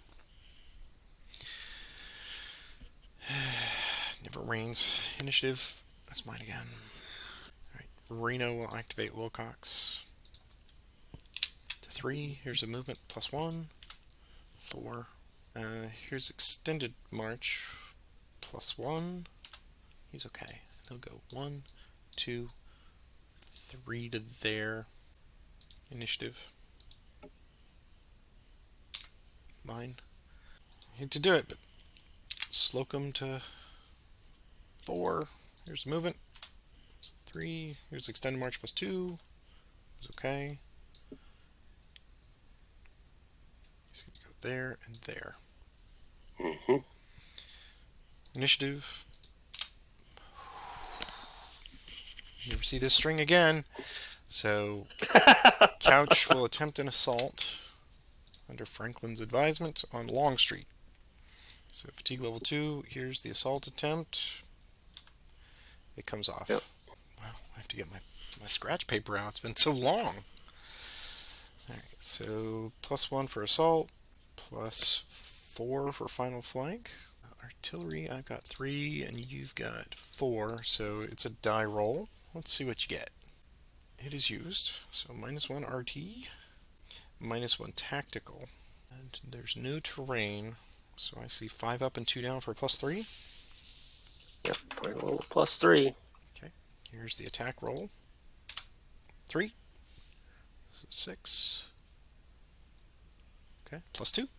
whatever reigns. Initiative. That's mine again. Alright, Reno will activate Wilcox. To 3. Here's a movement. +1. 4. Here's extended march. +1. He's okay. He'll go 1, 2, 3 to there. Initiative. Mine. I hate to do it, but Slocum to 4. Here's the movement. 3. Here's extended march +2. It's okay. He's going to go there and there. Mm-hmm. Initiative. Never see this string again. So, Couch will attempt an assault under Franklin's advisement on Longstreet. So, fatigue level 2. Here's the assault attempt. It comes off. Yep. Wow, I have to get my scratch paper out. It's been so long. Alright, so +1 for assault, +4 for final flank. Artillery, I've got 3 and you've got 4, so it's a die roll. Let's see what you get. It is used, so -1 RT, -1 tactical, and there's no terrain, so I see 5 up and 2 down for a +3. Yep, final roll +3. Okay, here's the attack roll. 3. This is 6. Okay, +2.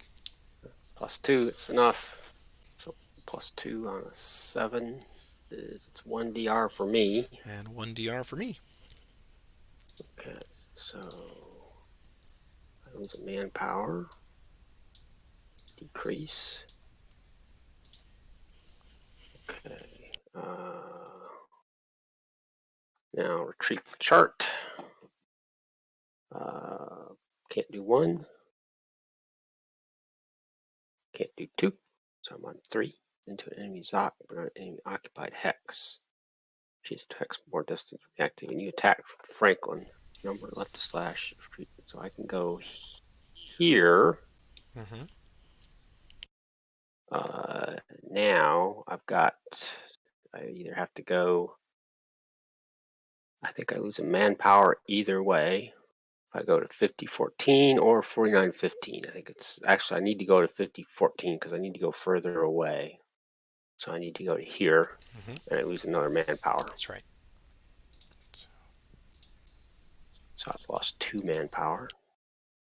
+2, it's enough. So +2 on a 7. It's 1 DR for me. And 1 DR for me. Okay, so I lose a manpower. Decrease. Okay. Now retrieve the chart. Can't do 1. Can't do 2. So I'm on 3 into an enemy ZOC, but an enemy occupied hex. She's hex more distance from the active, and you attack Franklin. Number left to slash. So I can go here. Mm-hmm. Now I've got. I either have to go. I think I lose a manpower either way. If I go to 50-14 or 49-15, I think it's actually I need to go to 50-14 because I need to go further away. So I need to go to here, and I lose another manpower. That's right. So I've lost 2 manpower.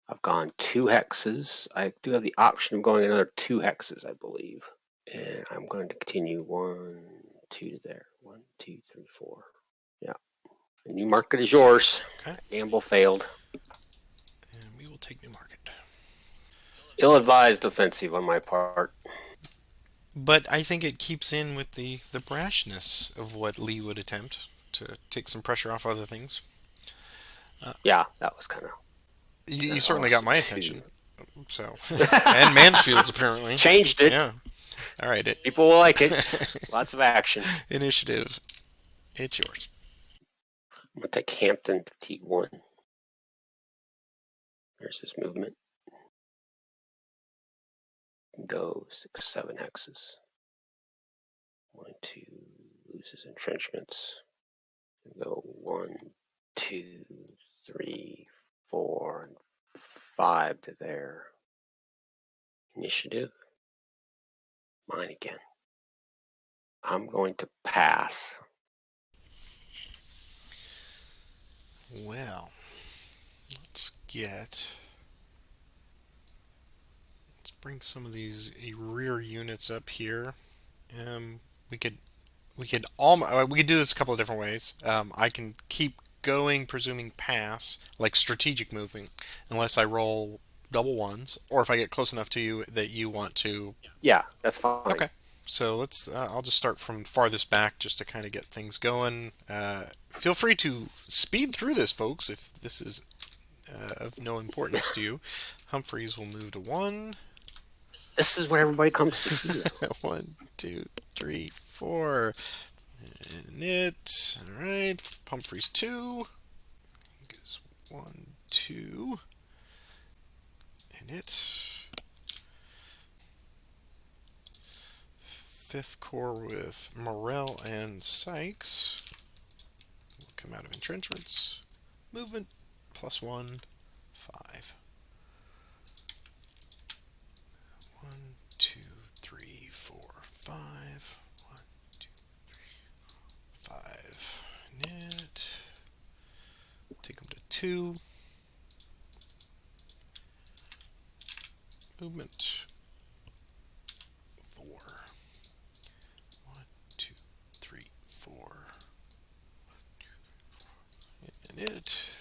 I've gone 2 hexes. I do have the option of going another 2 hexes, I believe. And I'm going to continue 1, 2 to there. 1, 2, 3, 4. Yeah. The new market is yours. Okay. Gamble failed. And we will take New Market. Ill-advised offensive on my part. But I think it keeps in with the brashness of what Lee would attempt to take some pressure off other things. Yeah, that was kind of. You certainly got my attention. So, and Mansfield's apparently changed it. Yeah. All right. People will like it. Lots of action. Initiative. It's yours. I'm gonna take Hampton fatigue 1. There's his movement. Go 6, 7 hexes. 1, 2, loses entrenchments. Go 1, 2, 3, 4, and 5 to there. Initiative. Mine again. I'm going to pass. Well, let's bring some of these rear units up here. We could do this a couple of different ways. I can keep going, presuming pass, like strategic moving, unless I roll double ones, or if I get close enough to you that you want to. Yeah, that's fine. Okay. So let's. I'll just start from farthest back just to kind of get things going. Feel free to speed through this, folks, if this is of no importance to you. Humphreys will move to 1. This is where everybody comes to see you. 1, 2, 3, 4. And it. All right. Humphreys 2. Goes 1, 2. And it. 5th Corps with Morrell and Sykes. We'll come out of entrenchments. Movement +1, 5. 1, 2, 3, 4, 5. 1, 2, 5. Knit. Take them to 2. Movement 4. 1, 2, 3, 4. And it.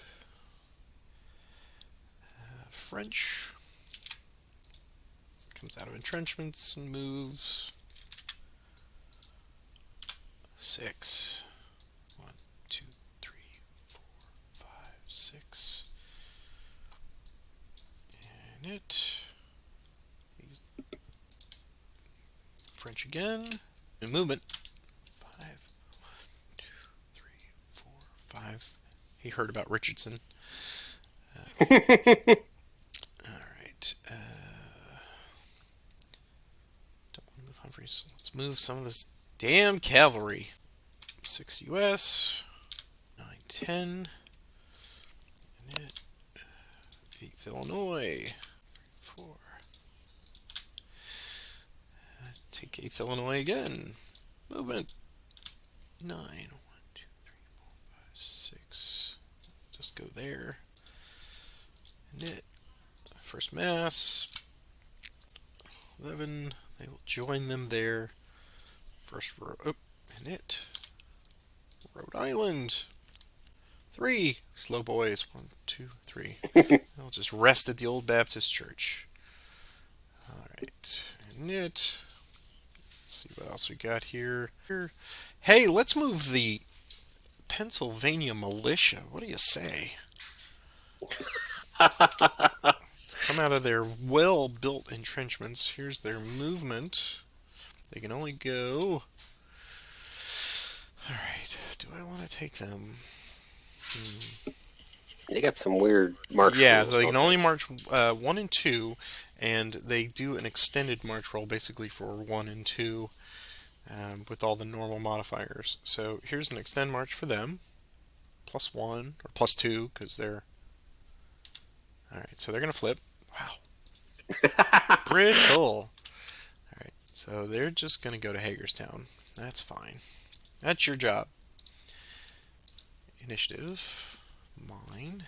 French. Comes out of entrenchments and moves 6. 1, 2, 3, 4, 5, 6. And it. He's French again. And movement 5. 1, 2, 3, 4, 5. He heard about Richardson. Alright. Don't want to move Humphreys. Let's move some of this damn cavalry. 6 US. 9, 10. And it. 8th Illinois. 4. Take 8th Illinois again. Movement 9. 1, 2, 3, 4, 5, 6. Just go there. Knit. First Mass. 11. They will join them there. First row. Oh, and it. Rhode Island. 3. Slow boys. 1, 2, 3. They'll just rest at the old Baptist church. Alright. And it. Let's see what else we got here. Hey, let's move the Pennsylvania militia. What do you say? Come out of their well-built entrenchments. Here's their movement. They can only go... Alright, do I want to take them? They got some weird march Yeah, rules, so they don't can only march 1 and 2, and they do an extended march roll basically for 1 and 2 with all the normal modifiers. So here's an extend march for them. +1, or +2, because they're... Alright, so they're going to flip. Wow. Brittle. Alright, so they're just going to go to Hagerstown. That's fine. That's your job. Initiative. Mine.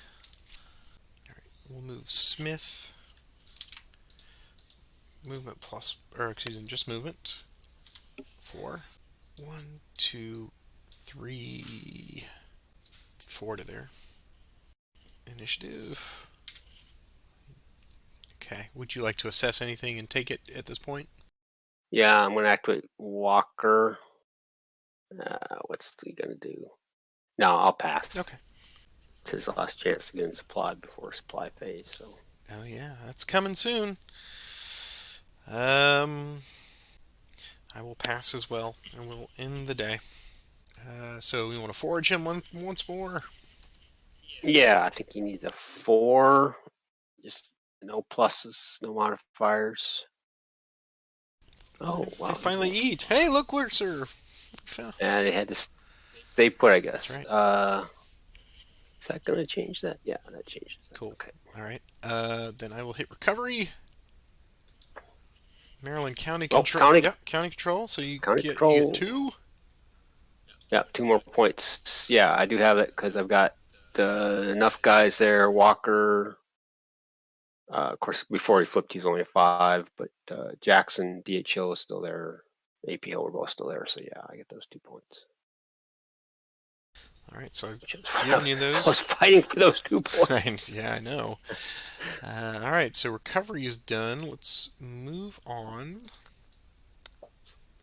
Alright, we'll move Smith. Movement plus, or excuse me, just movement. 4. 1, 2, 3, 4 to there. Initiative. Okay, would you like to assess anything and take it at this point? Yeah, I'm going to activate Walker. What's he going to do? No, I'll pass. Okay. It's his last chance to get supplied before supply phase. So. Oh yeah, that's coming soon. I will pass as well, and we'll end the day. So we want to forage him once more. Yeah, I think he needs a 4. Just no pluses, no modifiers. Oh, wow. They finally eat. Hey, look, where, sir. Yeah, they had to stay put, I guess. That's right. Is that going to change that? Yeah, that changes that. Cool. Okay. All right. Then I will hit recovery. Maryland County Control. County. Yep, County Control. So you County get, Control. you get 2. Yeah, 2 more points. Yeah, I do have it because I've got enough guys there. Walker. Of course, before he flipped, he was only a 5, but Jackson, DHL is still there. APO were both still there, so yeah, I get those 2 points. All right, so I've given you those. I was fighting for those 2 points. Yeah, I know. All right, so recovery is done. Let's move on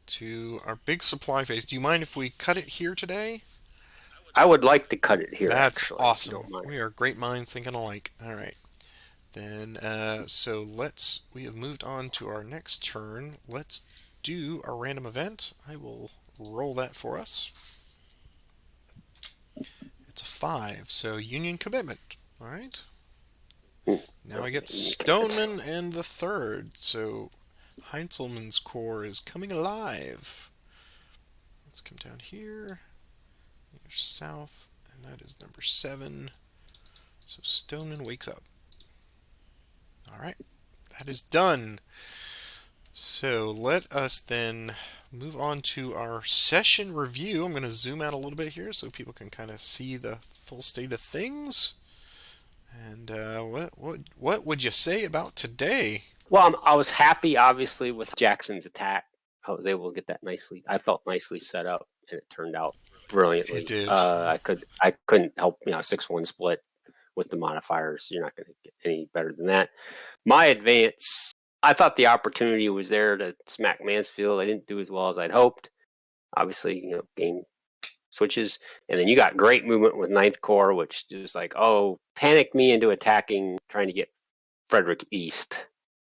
to our big supply phase. Do you mind if we cut it here today? I would like to cut it here. That's actually, awesome. We are great minds thinking alike. All right. Then, so we have moved on to our next turn. Let's do a random event. I will roll that for us. It's a 5, so Union commitment. All right. Now I get Stoneman and the 3rd, so Heinzelman's Corps is coming alive. Let's come down here. Here's south, and that is number 7. So Stoneman wakes up. All right, that is done. So let us then move on to our session review. I'm going to zoom out a little bit here so people can kind of see the full state of things. And what would you say about today? Well, I was happy, obviously, with Jackson's attack. I was able to get that nicely. I felt nicely set up, and it turned out It brilliantly. did. I couldn't help, 6-1 split with the modifiers. You're not going to get any better than that. My advance, I thought the opportunity was there to smack Mansfield. I didn't do as well as I'd hoped. Obviously, game switches, and then you got great movement with Ninth Corps, which was like, panicked me into attacking, trying to get Frederick East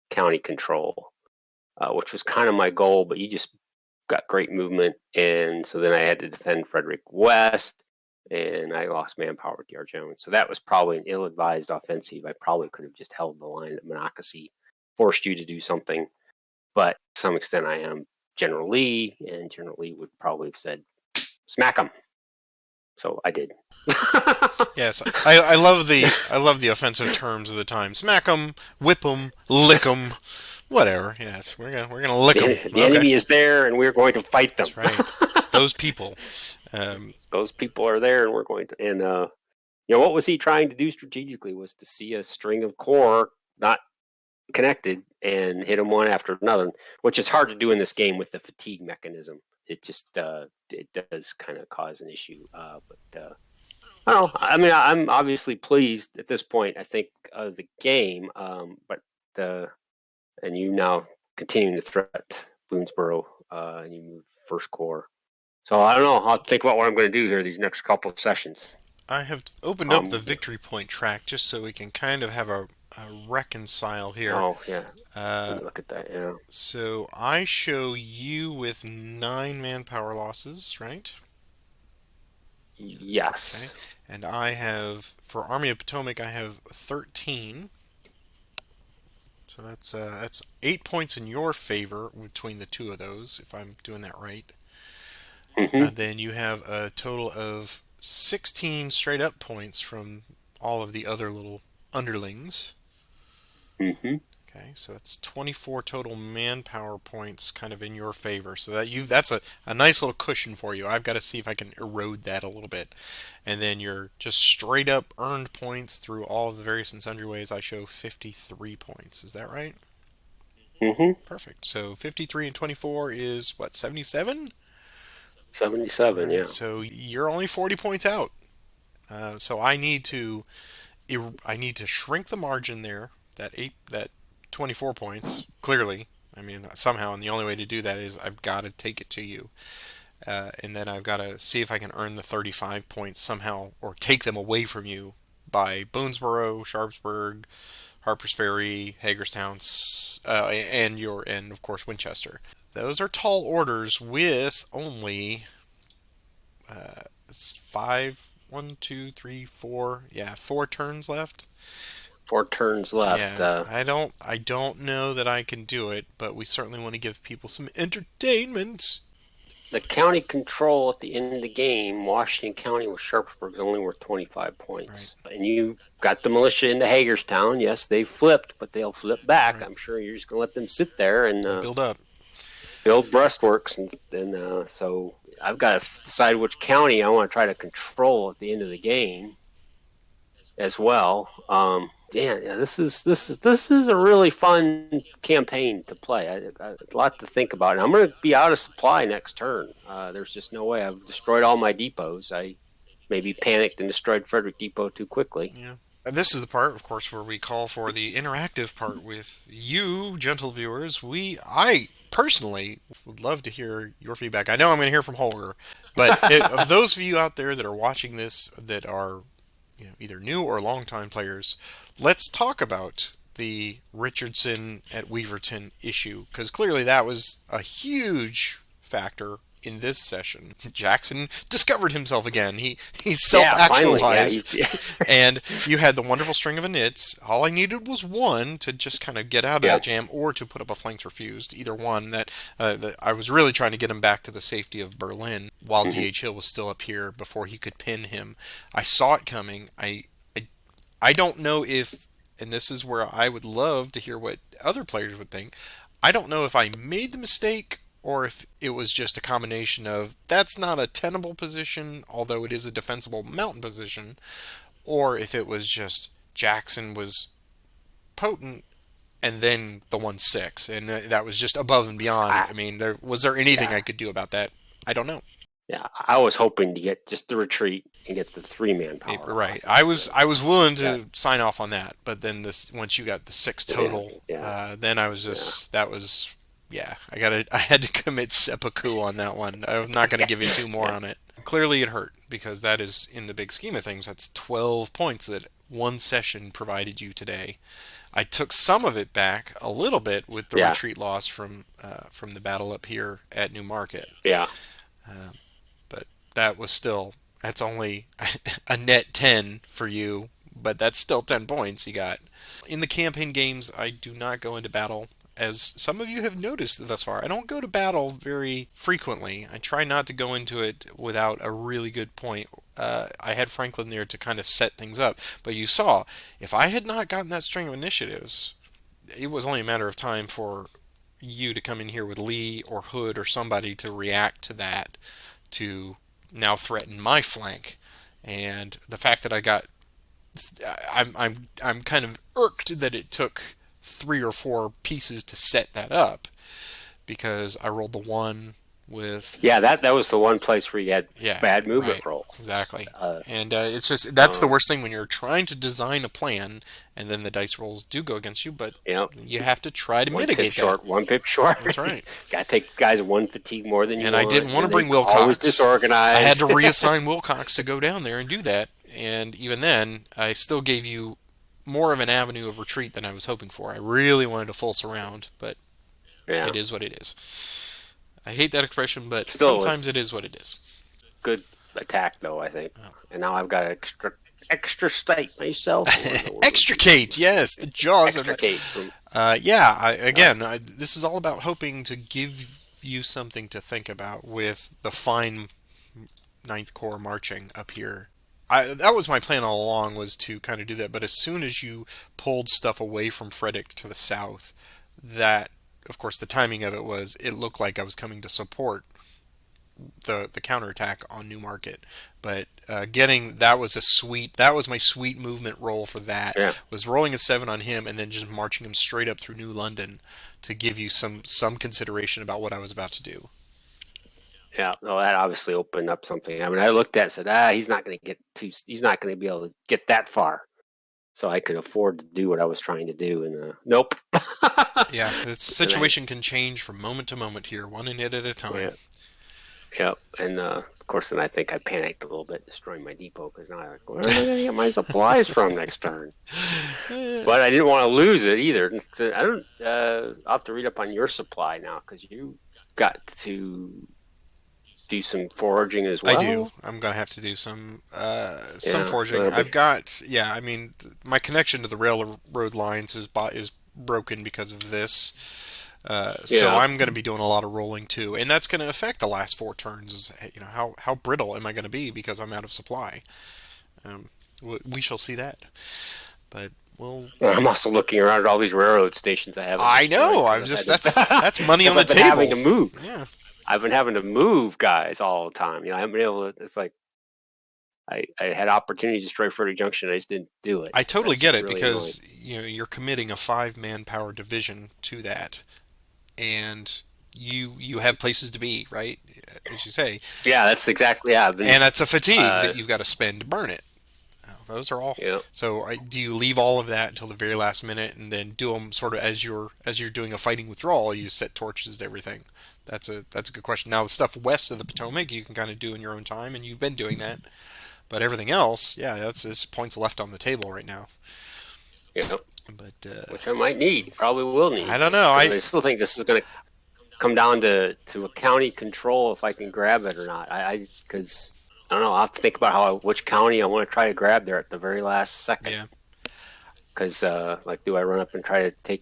county control, which was kind of my goal, but you just got great movement, and so then I had to defend Frederick West, and I lost manpower with D.R. Jones. So that was probably an ill-advised offensive. I probably could have just held the line at Monocacy, forced you to do something, but to some extent I am General Lee, and General Lee would probably have said, smack him. So I did. Yes, I love the offensive terms of the time. Smack 'em, whip 'em, lick 'em, whatever. Yes, we're gonna lick 'em. The enemy is there, and we're going to fight them. That's right. Those people. Those people are there, and we're going to. And what was he trying to do strategically? Was to see a string of corps not connected and hit them one after another, which is hard to do in this game with the fatigue mechanism. It just it does kind of cause an issue. But I don't know. I mean, I'm obviously pleased at this point. I think of the game, but and you now continuing to threat Boonesboro, and you move First Corps. So I don't know. I'll think about what I'm going to do here these next couple of sessions. I have opened up the victory point track just so we can kind of have a reconcile here. Oh yeah. Let me look at that. Yeah. So I show you with 9 manpower losses, right? Yes. Okay. And I have, for Army of Potomac, I have 13. So that's 8 points in your favor between the two of those, if I'm doing that right. Mm-hmm. Then you have a total of 16 straight up points from all of the other little underlings. Mm-hmm. Okay, so that's 24 total manpower points kind of in your favor. So that's a nice little cushion for you. I've got to see if I can erode that a little bit. And then your just straight up earned points through all of the various and sundry ways, I show 53 points. Is that right? Mm-hmm. Perfect. So 53 and 24 is what, 77? 77. Yeah. So you're only 40 points out. So I need to shrink the margin there. That 24 points, clearly. I mean, somehow, and the only way to do that is I've got to take it to you. And then I've got to see if I can earn the 35 points somehow, or take them away from you by Boonesboro, Sharpsburg, Harpers Ferry, Hagerstown, and of course Winchester. Those are tall orders with only 5, 1, 2, 3, 4, 4 turns left. 4 turns left. Yeah, I don't know that I can do it, but we certainly want to give people some entertainment. The county control at the end of the game, Washington County with Sharpsburg is only worth 25 points. Right. And you got the militia into Hagerstown. Yes, they flipped, but they'll flip back. Right. I'm sure you're just going to let them sit there and build up. Build breastworks. And so I've got to decide which county I want to try to control at the end of the game as well. This is a really fun campaign to play. A lot to think about. And I'm going to be out of supply next turn. There's just no way. I've destroyed all my depots. I maybe panicked and destroyed Frederick Depot too quickly. Yeah. And this is the part, of course, where we call for the interactive part with you, gentle viewers. I personally would love to hear your feedback. I know I'm going to hear from Holger, but of those of you out there that are watching this that are either new or longtime players, let's talk about the Richardson at Weaverton issue, because clearly that was a huge factor in this session, Jackson discovered himself again. He Yeah, finally. Yeah, self-actualized, and you had the wonderful string of a nits. All I needed was one to just kind of get out of yeah. that jam, or to put up a flanks refused. Either one. That I was really trying to get him back to the safety of Berlin while Hmm. D.H. Hill was still up here before he could pin him. I saw it coming. I don't know if, and this is where I would love to hear what other players would think. I don't know if I made the mistake or if it was just a combination of that's not a tenable position, although it is a defensible mountain position, or if it was just Jackson was potent and then the 1-6, and that was just above and beyond. I, I mean, was there anything yeah, I could do about that? I don't know. yeah. I was hoping to get just the retreat and get the 3-man power Right. losses. I was willing Yeah, to sign off on that, but then this once you got the six yeah, total, yeah, then I was yeah, just that was yeah. I had to commit seppuku on that one. I'm not going to yeah, give you two more yeah, on it. Clearly, it hurt because that is in the big scheme of things. That's 12 points that one session provided you today. I took some of it back a little bit with the yeah, retreat loss from the battle up here at New Market. yeah. But that was still that's only a net 10 for you, but that's still 10 points you got. In the campaign games, I do not go into battle. As some of you have noticed thus far, I don't go to battle very frequently. I try not to go into it without a really good point. I had Franklin there to kind of set things up, but you saw if I had not gotten that string of initiatives, it was only a matter of time for you to come in here with Lee or Hood or somebody to react to that to now threaten my flank. And the fact that I'm kind of irked that it took 3 or 4 pieces to set that up because I rolled the one with Yeah, that was the one place where you had yeah, bad movement right, rolls. exactly. Uh, And it's just that's the um, worst thing when you're trying to design a plan and then the dice rolls do go against you, but you know, you have to try to one pip mitigate that. short, one pip short. That's right. Got to take guys one fatigue more than you And I didn't want. want to Then they bring always Wilcox. I had disorganized. to reassign Wilcox to go down there and do that. And even then, I still gave you more of an avenue of retreat than I was hoping for. I really wanted a full surround, but Yeah, it is what it is. I hate that expression, but still sometimes it was is what it is. good attack though. I think, and now I've got extra state myself. Or the word would be Extricate, yes, the jaws are. extricate from. Yeah, Uh, this is all about hoping to give you something to think about with the fine Ninth Corps marching up here. That was my plan all along was to kind of do that, but as soon as you pulled stuff away from Frederick to the south, that of course the timing of it was it looked like I was coming to support the counterattack on Newmarket. But getting that was my sweet movement roll for that yeah, was rolling a 7 on him and then just marching him straight up through New London to give you some consideration about what I was about to do. yeah. No, that obviously opened up something. I mean, I looked at it and said, he's not going to get too. He's not going to be able to get that far. So I could afford to do what I was trying to do, and nope. Yeah, the and I, situation can change from moment to moment here, one hit at a time. yeah, yeah, and of course, then I think I panicked a little bit, destroying my depot because now I'm like, where am I going to get my supplies from next turn? But I didn't want to lose it either. I don't. I'll have to read up on your supply now because you got to do some foraging as I do. well. I'm gonna have to do some Yeah, so forging. that'll be. I've got yeah. I mean, my connection to the railroad lines is broken because of this. So Yeah, I'm going to be doing a lot of rolling too, and that's going to affect the last 4 turns. You know, how brittle am I going to be because I'm out of supply? Um, we shall see that. But we'll. I'm also looking around at all these railroad stations I haven't I destroyed know. because I'm I've just had to that's money on because the I've been having table. to move. Yeah, I've been having to move guys all the time. I haven't been able to. It's like I had opportunity to destroy Frederick Junction. I just didn't do it. I totally That's get just it really annoying. because you're committing a 5 manpower division to that, and you have places to be, right? As you say, Yeah, that's exactly. Yeah, I've been. and that's a fatigue Uh, that you've got to spend to burn it. Those are all. you know, So, do you leave all of that until the very last minute, and then do them sort of as you're doing a fighting withdrawal? You set torches to everything. That's a good question. Now, the stuff west of the Potomac, you can kind of do in your own time, and you've been doing that. But everything else, yeah, that's just points left on the table right now. you know, But which I might need, probably will I need, don't know. because I still think this is going to come down to a county control if I can grab it or not. Because I don't know. I have to think about which county I want to try to grab there at the very last second. Yeah. Because like, do I run up and try to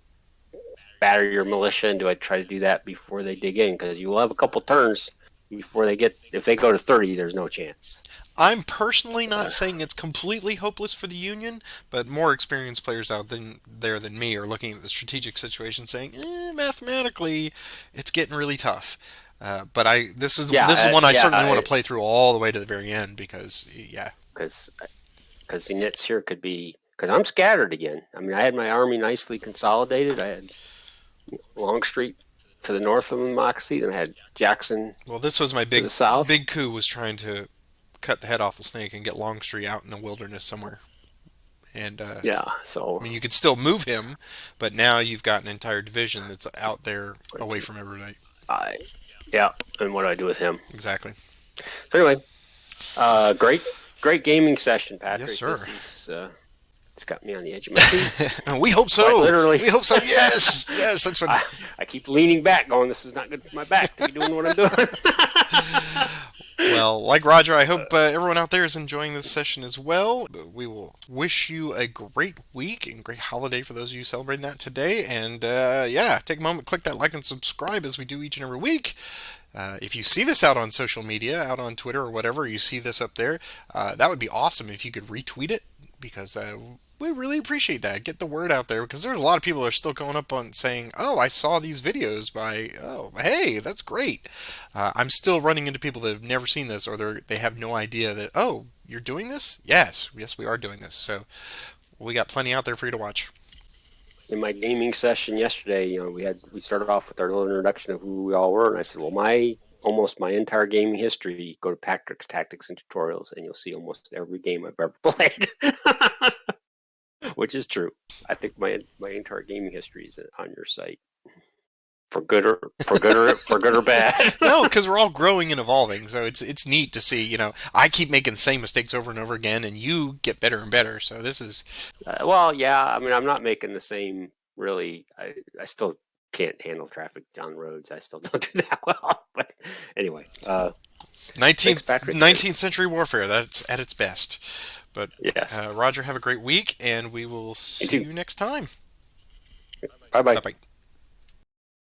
batter your militia, and do I try to do that before they dig in? Because you will have a couple turns before they get. If they go to 30, there's no chance. I'm personally not saying it's completely hopeless for the Union, but more experienced players out there than me are looking at the strategic situation, saying, mathematically, it's getting really tough. But this is one I certainly want to play through all the way to the very end because yeah, because the nits here could be, because I'm scattered again. I mean, I had my army nicely consolidated. I had Longstreet to the north of Moxie, then I had Jackson. Well, this was my to the south. big coup was trying to cut the head off the snake and get Longstreet out in the wilderness somewhere. And yeah, I so mean, you could still move him, but now you've got an entire division that's out there away from everybody. I yeah, and what do I do with him? Exactly. So anyway, great gaming session, Patrick. Yes, sir. It's got me on the edge of my seat. We hope so. Quite literally. We hope so. Yes, yes. That's what I keep leaning back, going, "This is not good for my back to be doing what I'm doing." Well, like Roger, I hope everyone out there is enjoying this session as well. We will wish you a great week and great holiday for those of you celebrating that today. And yeah, take a moment, click that like and subscribe as we do each and every week. If you see this out on social media, out on Twitter or whatever, you see this up there, that would be awesome if you could retweet it because we really appreciate that. Get the word out there because there's a lot of people that are still going up on saying, "Oh, I saw these videos by. Oh, hey, that's great." I'm still running into people that have never seen this or they have no idea that. Oh, you're doing this? Yes, we are doing this. So we got plenty out there for you to watch. In my gaming session yesterday, we started off with our little introduction of who we all were, and I said, well, almost my entire gaming history, go to Patrick's Tactics and Tutorials, and you'll see almost every game I've ever played. Which is true. I think my entire gaming history is on your site, for good or bad. No, because we're all growing and evolving, so it's neat to see. I keep making the same mistakes over and over again, and you get better and better. So this is well, yeah. I mean, I'm not making the same. Really, I still can't handle traffic on roads. I still don't do that well. But anyway, 19th century warfare. That's at its best. But yes. Roger, have a great week, and we will see you next time. Bye-bye. Bye-bye.